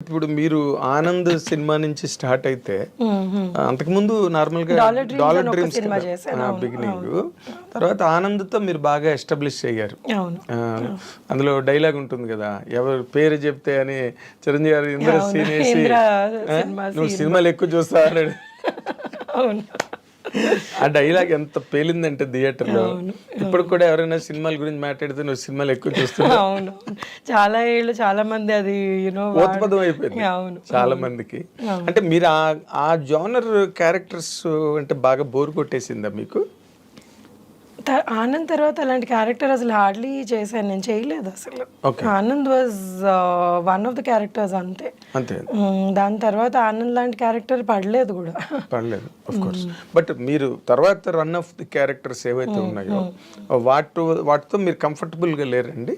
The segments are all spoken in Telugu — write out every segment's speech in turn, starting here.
ఇప్పుడు మీరు ఆనంద్ సినిమా నుంచి స్టార్ట్ అయితే అంతకుముందు నార్మల్ గా డాలర్ డ్రీమ్స్ బిగినింగ్, తర్వాత ఆనంద్తో మీరు బాగా ఎస్టాబ్లిష్ అయ్యారు. అందులో డైలాగ్ ఉంటుంది కదా, ఎవరు పేరు చెప్తే అని చిరంజీవి గారు ఇంద్ర సీన్ వేసి నువ్వు సినిమాలు ఎక్కువ చూస్తా అన్నాడు. ఆ డైలాగ్ ఎంత పేలిందంటే థియేటర్లో. ఇప్పుడు కూడా ఎవరైనా సినిమాల గురించి మాట్లాడితే నువ్వు సినిమాలు ఎక్కువ చూస్తున్నావు. అవును, చాలా ఏళ్ళు చాలా మంది అది ఓతపదం అయిపోయింది చాలా మందికి. అంటే మీరు ఆ జోనర్ క్యారెక్టర్స్ అంటే బాగా బోర్ కొట్టేసిందా మీకు? ఆనంద్ తర్వాత అలాంటి క్యారెక్టర్ అసలు హార్డ్లీ చేశాను, నేను చేయలేదు అసలు. Anand was one of the characters అంతే. దాని తర్వాత ఆనంద్ లాంటి క్యారెక్టర్ పడలేదు కూడా. పడలేదు ఆఫ్ కోర్స్. బట్ మీరు తర్వాత రన్ ఆఫ్ ది క్యారెక్టర్స్ ఏవైతే ఉన్నాయో వాటితో మీరు కంఫర్టబుల్ గా లేరండి?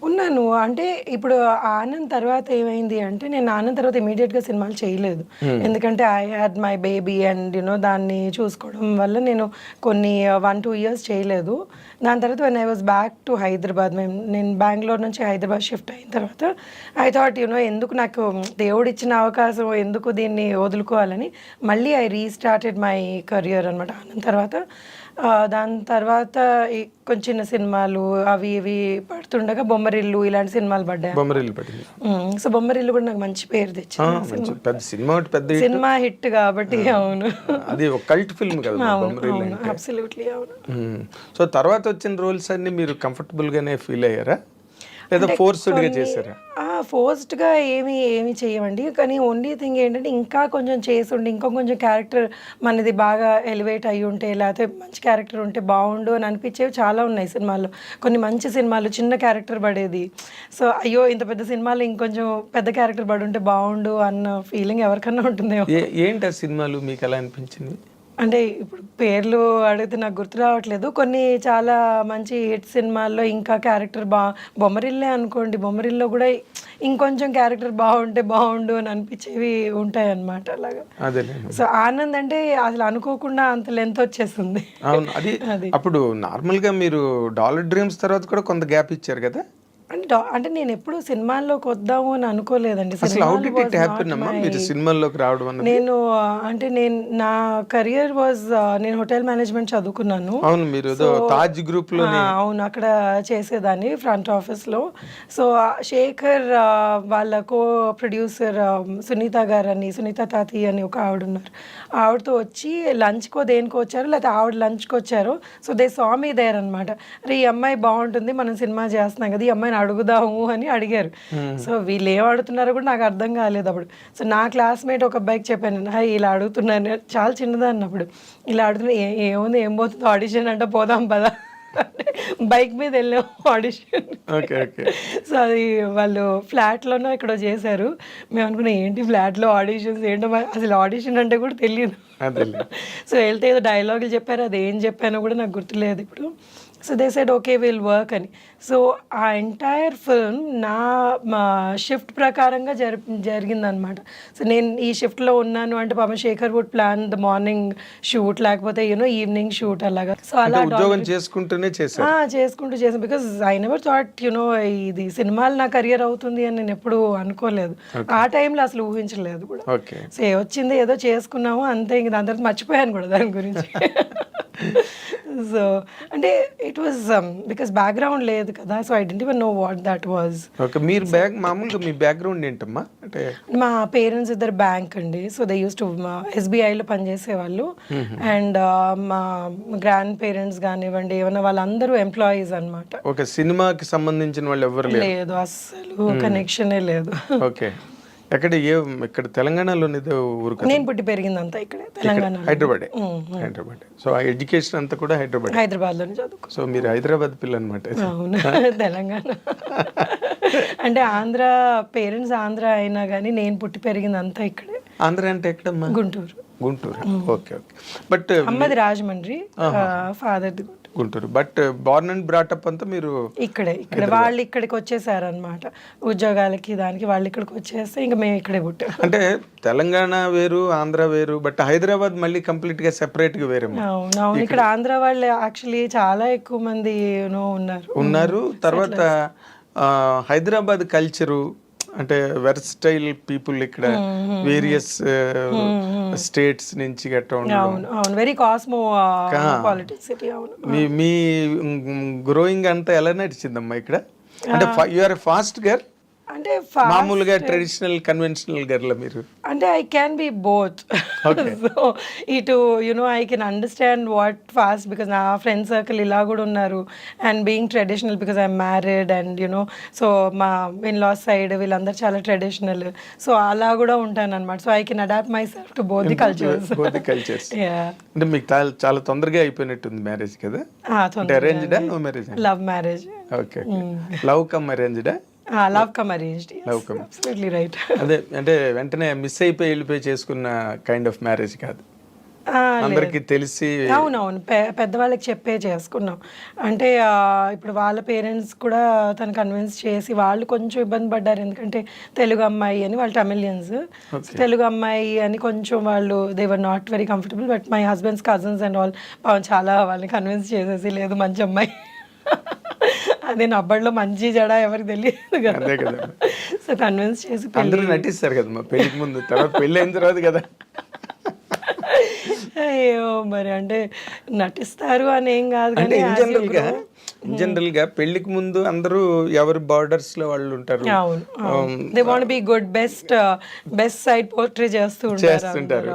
ఉన్నాను. అంటే ఇప్పుడు ఆనంద్ తర్వాత ఏమైంది అంటే, నేను ఆనంద్ తర్వాత ఇమీడియట్గా సినిమాలు చేయలేదు. ఎందుకంటే I had my baby and దాన్ని చూసుకోవడం వల్ల నేను కొన్ని 1-2 years చేయలేదు. దాని తర్వాత when I was back to Hyderabad, నేను బెంగళూరు నుంచి హైదరాబాద్ షిఫ్ట్ అయిన తర్వాత ఐ థాట్ ఎందుకు నాకు దేవుడు ఇచ్చిన అవకాశం ఎందుకు దీన్ని వదులుకోవాలని మళ్ళీ ఐ రీస్టార్టెడ్ మై కెరియర్ అనమాట ఆనంద్ తర్వాత. దాని తర్వాత కొంచెం చిన్న సినిమాలు అవి ఇవి పడుతుండగా బొమ్మరిల్లు ఇలాంటి సినిమాలు పడ్డాయి. సో బొమ్మరిల్లు కూడా నాకు మంచి పేరు తెచ్చింది, సినిమా హిట్ కాబట్టి. అవును, అది ఒక కల్ట్ ఫిల్మ్ కదా బొమ్మరిల్లు. అబ్సల్యూట్లీ అవును. సో తర్వాత వచ్చిన రోల్స్ అన్ని మీరు కంఫర్టబుల్ గానే ఫీల్ అయ్యారా లేదా ఫోర్స్డ్ గా చేశారా? ఫోర్స్డ్ గా ఏమి చేయమండి, కానీ ఓన్లీ థింగ్ ఏంటంటే ఇంకా కొంచెం చేసి ఉండి ఇంకా కొంచెం క్యారెక్టర్ మనది బాగా ఎలివేట్ అయ్యి ఉంటే, లేకపోతే మంచి క్యారెక్టర్ ఉంటే బాగుండు అని అనిపించేవి చాలా ఉన్నాయి సినిమాల్లో. కొన్ని మంచి సినిమాలు చిన్న క్యారెక్టర్ పడేది, సో అయ్యో ఇంత పెద్ద సినిమాలో ఇంకొంచెం పెద్ద క్యారెక్టర్ పడి ఉంటే బాగుండు అన్న ఫీలింగ్ ఎవరికన్నా ఉంటుందేమో. ఏంటి ఆ సినిమాలు మీకు ఎలా అనిపించింది? అంటే ఇప్పుడు పేర్లు అడిగితే నాకు గుర్తు రావట్లేదు. కొన్ని చాలా మంచి హిట్ సినిమాల్లో ఇంకా క్యారెక్టర్ బొమ్మరిల్లే అనుకోండి, బొమ్మరిల్లో కూడా ఇంకొంచెం క్యారెక్టర్ బాగుంటే బాగుండు అని అనిపించేవి ఉంటాయి అన్నమాట. అలాగా. సో ఆనంద్ అంటే అసలు అనుకోకుండా అంత లెంత్ వచ్చేస్తుంది. అవును, అది అప్పుడు నార్మల్ గా మీరు డాలర్ డ్రీమ్స్ తర్వాత కూడా కొంత గ్యాప్ ఇచ్చారు కదా. అంటే నేను ఎప్పుడు సినిమాల్లోకి వద్దాము అని అనుకోలేదండి. నేను అంటే నా కెరియర్ వాజ్, నేను హోటల్ మేనేజ్మెంట్ చదువుకున్నాను. అవును, అక్కడ చేసేదాన్ని ఫ్రంట్ ఆఫీస్ లో. సో శేఖర్ వాళ్ళ కో ప్రొడ్యూసర్ సునీత గారు అని, సునీత తాతి అని ఒక ఆవిడ ఉన్నారు, ఆవిడతో వచ్చి లంచ్కో దేనికో వచ్చారు, లేకపోతే ఆవిడ లంచ్కి వచ్చారు. So they saw me there అనమాట. అరే ఈ అమ్మాయి బాగుంటుంది, మనం సినిమా చేస్తున్నాం కదా, ఈ అమ్మాయిని అడుగుదాము అని అడిగారు. సో వీళ్ళు ఏం అడుగుతున్నారో కూడా నాకు అర్థం కాలేదు అప్పుడు. సో నా క్లాస్మేట్ ఒక అబ్బాయికి చెప్పాను, ఇలా అడుగుతున్నాను, చాలా చిన్నదాన్ని అప్పుడు, ఇలా అడుగుతున్నా ఏముంది ఏం పోతుంది ఆడిషన్ అంటే పోదాం పదా, బైక్ మీద వెళ్ళాం ఆడిషన్. సో అది వాళ్ళు ఫ్లాట్లోనో ఇక్కడ చేశారు. మేము అనుకున్నాం ఏంటి ఫ్లాట్లో ఆడిషన్స్ ఏంటో, అసలు ఆడిషన్ అంటే కూడా తెలియదు. సో వెళ్తే ఏదో డైలాగులు చెప్పారు, అది ఏం చెప్పానో కూడా నాకు గుర్తులేదు ఇప్పుడు. So they said okay will work అని. సో ఆ ఎంటైర్ ఫిల్మ్ నా షిఫ్ట్ ప్రకారంగా జరిగిందనమాట. సో నేను ఈ షిఫ్ట్లో ఉన్నాను అంటే పాపం Shekhar would plan the morning shoot, లేకపోతే ఈవినింగ్ షూట్ అలాగా. సో అలా చేసుకుంటూ చేసాను, బికాస్ ఐ నెవర్ థాట్ ఇది సినిమాలు నా కెరియర్ అవుతుంది అని నేను ఎప్పుడు అనుకోలేదు. ఆ టైంలో అసలు ఊహించలేదు కూడా. సో వచ్చింది ఏదో చేసుకున్నాము అంతే, ఇంక దాని తర్వాత మర్చిపోయాను కూడా దాని గురించి. సో అంటే ఇట్ వాజ్ బికాస్ బ్యాక్గ్రౌండ్ లేదు కదా, so I didn't even know what that was. మీరు మామూలుగా మీ బ్యాక్గ్రౌండ్ ఏంటమ్మా? అంటే మా పేరెంట్స్ ఇద్దరు బ్యాంక్ అండి. సో దే యూస్ టు SBIలో పనిచేసేవాళ్ళు. అండ్ మా గ్రాండ్ పేరెంట్స్ కానివ్వండి ఏమన్నా వాళ్ళందరూ ఎంప్లాయీస్ అనమాట. ఓకే, సినిమాకి సంబంధించిన వాళ్ళు ఎవరు లేదు, అస్సలు కనెక్షనే లేదు. ఓకే, ఇక్కడ తెలంగాణలో నేను పుట్టి పెరిగింది అంతా ఇక్కడే తెలంగాణ, హైదరాబాద్. సో ఆ ఎడ్యుకేషన్ అంతా కూడా హైదరాబాద్ లోనే చదువుకో. సో మీరు హైదరాబాద్ పిల్ల అనమాట. అవును, తెలంగాణ అంటే ఆంధ్ర, పేరెంట్స్ ఆంధ్ర అయినా కానీ నేను పుట్టి పెరిగింది అంతా ఇక్కడే. ఆంధ్ర అంటే ఎక్కడమ్మా? గుంటూరు. ఓకే. బట్ అమ్మది రాజమండ్రి, ఫాదర్ది Guntur. But born and brought up అంతా మీరు ఇక్కడ వాళ్ళు ఇక్కడికి వచ్చేసారు అనమాట ఉద్యోగాలకి, దానికి వాళ్ళు ఇక్కడికి వచ్చేస్తే ఇంకా మేము ఇక్కడే పుట్టాం. అంటే తెలంగాణ వేరు, ఆంధ్ర వేరు, బట్ హైదరాబాద్ మళ్ళీ కంప్లీట్ గా సెపరేట్ గా వేరే. అవును, ఇక్కడ ఆంధ్ర వాళ్ళు యాక్చువల్లీ చాలా ఎక్కువ మంది ఉన్నారు. తర్వాత హైదరాబాద్ కల్చరు అంటే వెర్స్టైల్ పీపుల్ ఇక్కడ వేరియస్ స్టేట్స్ నుంచి గట్రా ఉండడం. అవును వెరీ కాస్మో పాలిటిక్స్ సిటీ. అవును మీ గ్రోయింగ్ అంతా ఎలా నడిచిందమ్మా ఇక్కడ? అంటే యు ఆర్ ఫాస్ట్ గర్ల్ అంటే మామూలుగా ట్రెడిషనల్ కన్వెన్షనల్ గర్ల్ మీరు? అంటే I can be both. So ఇటు you know I can understand what fast because నా ఫ్రెండ్ సర్కిల్ ఇలా కూడా ఉన్నారు. And being traditional because I'm married and you know so మా ఇన్ లాస్ సైడ్ వీళ్ళందరూ చాలా ట్రెడిషనల్. సో అలా కూడా ఉంటాను అనమాట. So I can adapt myself to both the cultures. అంటే మీకు చాలా తొందరగా అయిపోయినట్టుంది మ్యారేజ్ కదా? అరేంజ్డా no marriage? Love marriage. Okay. Love cum అరేంజ్డా? Love come arranged. Absolutely right. అదే అంటే వెంటనే మిస్ అయిపోయి వెళ్ళిపోయి చేసుకున్న కైండ్ ఆఫ్ మ్యారేజ్ కాదు, అందరికి తెలిసి. అవునవును పెద్దవాళ్ళకి చెప్పే చేసుకున్నాం. అంటే ఇప్పుడు వాళ్ళ పేరెంట్స్ కూడా తను కన్విన్స్ చేసి వాళ్ళు కొంచెం ఇబ్బంది పడ్డారు. ఎందుకంటే తెలుగు అమ్మాయి అని, వాళ్ళు తమిళియన్స్, తెలుగు అమ్మాయి అని కొంచెం వాళ్ళు they were not very comfortable. But my husband's cousins and all చాలా వాళ్ళని కన్విన్స్ చేసేసి లేదు మంచి అమ్మాయి అదే నబ్బడిలో మంచి జడ ఎవరికి తెలియదు కదా. సో కన్విన్స్ చేసి అందరూ నటిస్తారు కదా పెళ్లికి ముందు, తర్వాత పెళ్ళి అయిన తర్వాత కదా. అయ్యో మరి అంటే నటిస్తారు అని ఏం కాదు అంటే కానీ జనరల్ గా పెళ్లికి ముందు అందరూ ఎవరి బార్డర్స్ లో వాళ్ళు ఉంటారు. They want be good best side portray చేస్తుంటారు.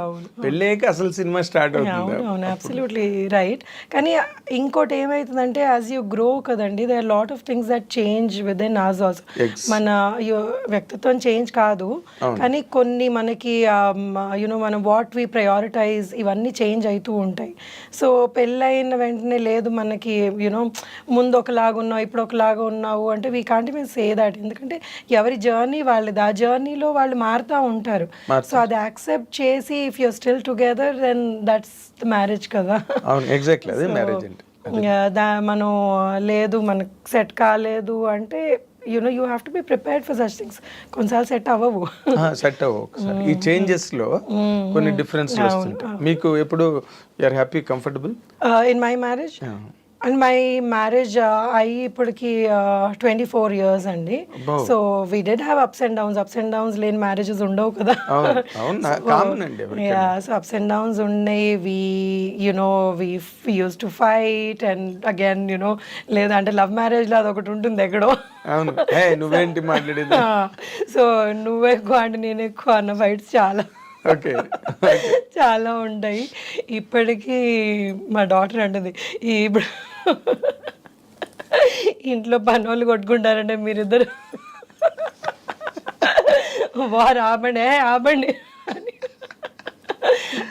పెళ్ళేక అసలు సినిమా స్టార్ట్ అవుతుంది. అవును అబ్సల్యూట్లీ రైట్. కానీ ఇంకోటి ఏమైతుందంటే యాజ్ యూ గ్రో కదండి, they are lot of things that change with in us also. మన వ్యక్తిత్వం చేంజ్ కాదు కానీ కొన్ని మనకి యునో మనం వాట్ వి ప్రయారిటైజ్ ఇవన్నీ చేంజ్ అవుతూ ఉంటాయి. సో పెళ్ళైన వెంటనే లేదు మనకి యునో ముందు ఒకలాగా ఉన్నావు ఇప్పుడు ఒకలాగా ఉన్నావు అంటే we can't even say that. ఎందుకంటే ఎవరి జర్నీ వాళ్ళది, ఆ జర్నీలో వాళ్ళు మారుతూ ఉంటారు. సో అది యాక్సెప్ట్ చేసి if you're still together then that's the marriage కదా. ఎగ్జాక్ట్లీ అదే మ్యారేజ్ అంటే. మనం లేదు మనకు సెట్ కాలేదు అంటే you know you have to be prepared for such things. కొన్నిసార్లు సెట్ అవ్వవు. ఈ చేంజెస్ లో కొన్ని డిఫరెన్స్ వస్తుంటాయి. మీకు ఎప్పుడు you are happy comfortable in my marriage? And my marriage అయ్యి ఇప్పటికి 24 years అండి. So we did have ups and downs లేని మ్యారేజెస్ ఉండవు కదా. సో అప్స్ అండ్ డౌన్స్ ఉన్నాయి. We you know we use to fight and again you know లేదంటే లవ్ మ్యారేజ్లో అదొకటి ఉంటుంది ఎక్కడో. నువ్వేంటి మాట్లాడేది, సో నువ్వు ఎక్కువ అంటే నేను ఎక్కువ అన్న ఫైట్స్ చాలా ఉంటాయి. ఇప్పటికీ మా డాటర్ అంటుంది ఇప్పుడు ఇంట్లో పని వాళ్ళు కొట్టుకుంటారంటే మీరిద్దరు వారు ఆపండి అని.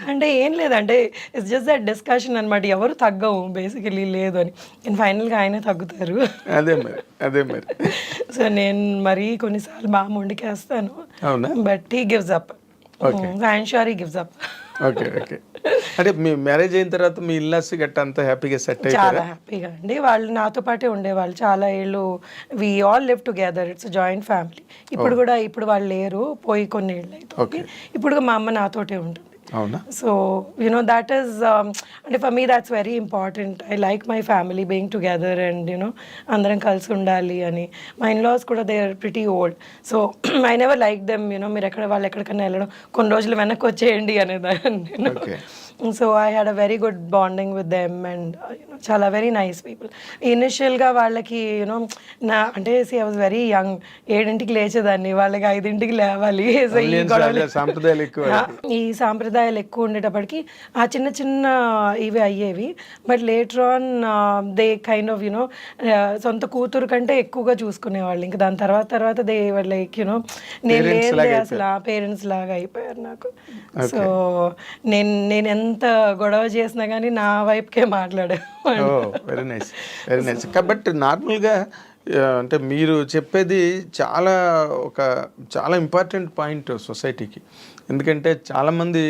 అంటే ఏం లేదంటే ఇట్స్ జస్ట్ దట్ డిస్కషన్ అనమాట. ఎవరు తగ్గవు బేసికలీ లేదు అని. నేను ఫైనల్గా ఆయనే తగ్గుతారు. అదే మరి. సో నేను మరీ కొన్నిసార్లు బాగా మొండికేస్తాను. But he gives up. I'm sure he gives up. Okay. అంటే మీ మ్యారేజ్ అయిన తర్వాత మీ ఇల్లాస్ గట్ట అంతా హ్యాపీగా సెట్ అయ్యారా? చాలా హ్యాపీగా అండి. వాళ్ళు నాతో పాటే ఉండేవాళ్ళు చాలా ఏళ్ళు. We all live together. It's joint family. ఇప్పుడు వాళ్ళు లేరు, పోయి కొన్ని ఏళ్ళు అవుతుంది. ఇప్పుడు మా అమ్మ నాతోటే ఉంటుంది. సో యునో దట్ ఈస్ అంటే for me that's very important. I like my family being together and you know అందరం కలిసి ఉండాలి అని. మా ఇన్లాస్ కూడా they are pretty old. So I never like them you know మీరు వాళ్ళు ఎక్కడికైనా వెళ్ళడం కొన్ని రోజులు వెనక్కి వచ్చేయండి అనేదాన్ని. So I had a very good bonding with them and you know చాలా వెరీ నైస్ పీపుల్. ఇనిషియల్గా వాళ్ళకి యూనో అంటే ఐ వాజ్ వెరీ యంగ్. 7ంటికి లేచేదాన్ని, వాళ్ళకి 5ంటికి లేవాలి. సో ఈ సాంప్రదాయాలు ఎక్కువ ఉండేటప్పటికి ఆ చిన్న చిన్న ఇవి అయ్యేవి. But later on they kind of you know సొంత కూతురు కంటే ఎక్కువగా చూసుకునేవాళ్ళు. ఇంకా దాని తర్వాత దే లైక్ యునో నేను లేదే అసలు ఆ పేరెంట్స్ లాగా అయిపోయారు నాకు. సో నేను ఎంత గొడవ చేసినా కానీ నా వైపుకే మాట్లాడేవాడు. Very nice. కాబట్టి నార్మల్గా అంటే మీరు చెప్పేది చాలా ఇంపార్టెంట్ పాయింట్ సొసైటీకి. ఎందుకంటే చాలామంది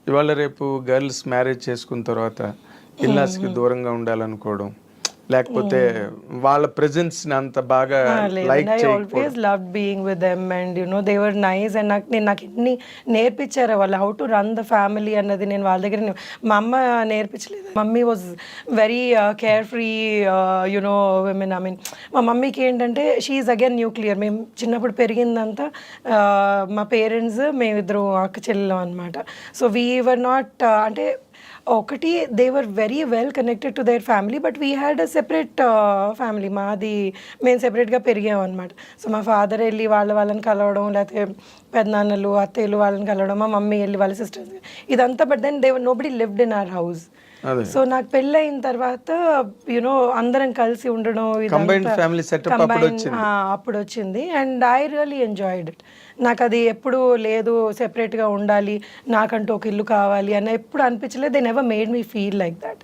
ఇవాళ రేపు గర్ల్స్ మ్యారేజ్ చేసుకున్న తర్వాత ఇల్లాస్కి దూరంగా ఉండాలనుకోవడం, లేకపోతే వాళ్ళ ప్రెజెన్స్ ని అంత బాగా like I always love being with them and they were nice and నాకు ఎన్ని నేర్పించారు వాళ్ళు how to run the family అన్నది నేను వాళ్ళ దగ్గర మా అమ్మ నేర్పించలేదు. Mummy was very carefree women. I mean మా మమ్మీకి ఏంటంటే షీఈ్ అగైన్ న్యూక్లియర్. మేము చిన్నప్పుడు పెరిగిందంతా మా పేరెంట్స్ మేమిద్దరు అక్క చెల్లెలం అనమాట. సో వీ వర్ నాట్ అంటే ఒకటి they were very well connected to their family but we had a separate family. మాది మేము సెపరేట్గా పెరిగాం అనమాట. సో మా ఫాదర్ వెళ్ళి వాళ్ళని కలవడం, లేకపోతే పెద్దనాన్నలు అత్తయ్యలు వాళ్ళని కలవడం, మా మమ్మీ వెళ్ళి వాళ్ళ సిస్టర్స్, ఇదంతా. But then they nobody lived in our house. So నాకు పెళ్ళి అయిన తర్వాత అందరం కలిసి ఉండడం అప్పుడు వచ్చింది and I really enjoyed it. నాకు అది ఎప్పుడు లేదు సెపరేట్గా ఉండాలి, నాకంటూ ఒక ఇల్లు కావాలి అని ఎప్పుడు అనిపించలేదు. They never made me feel like that.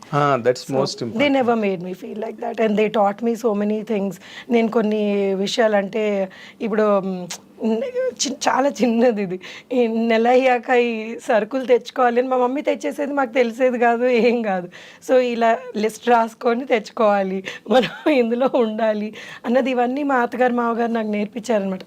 They never made me feel like that and they taught me so many things. నేను కొన్ని విషయాలు అంటే ఇప్పుడు చాలా చిన్నది ఇది, ఈ నెల అయ్యాక ఈ సరుకులు తెచ్చుకోవాలి అని మా మమ్మీ తెచ్చేసేది, మాకు తెలిసేది కాదు, ఏం కాదు. సో ఇలా లిస్ట్ రాసుకొని తెచ్చుకోవాలి, మనం ఇందులో ఉండాలి అన్నది ఇవన్నీ మా అత్తగారు మామగారు నాకు నేర్పించారనమాట.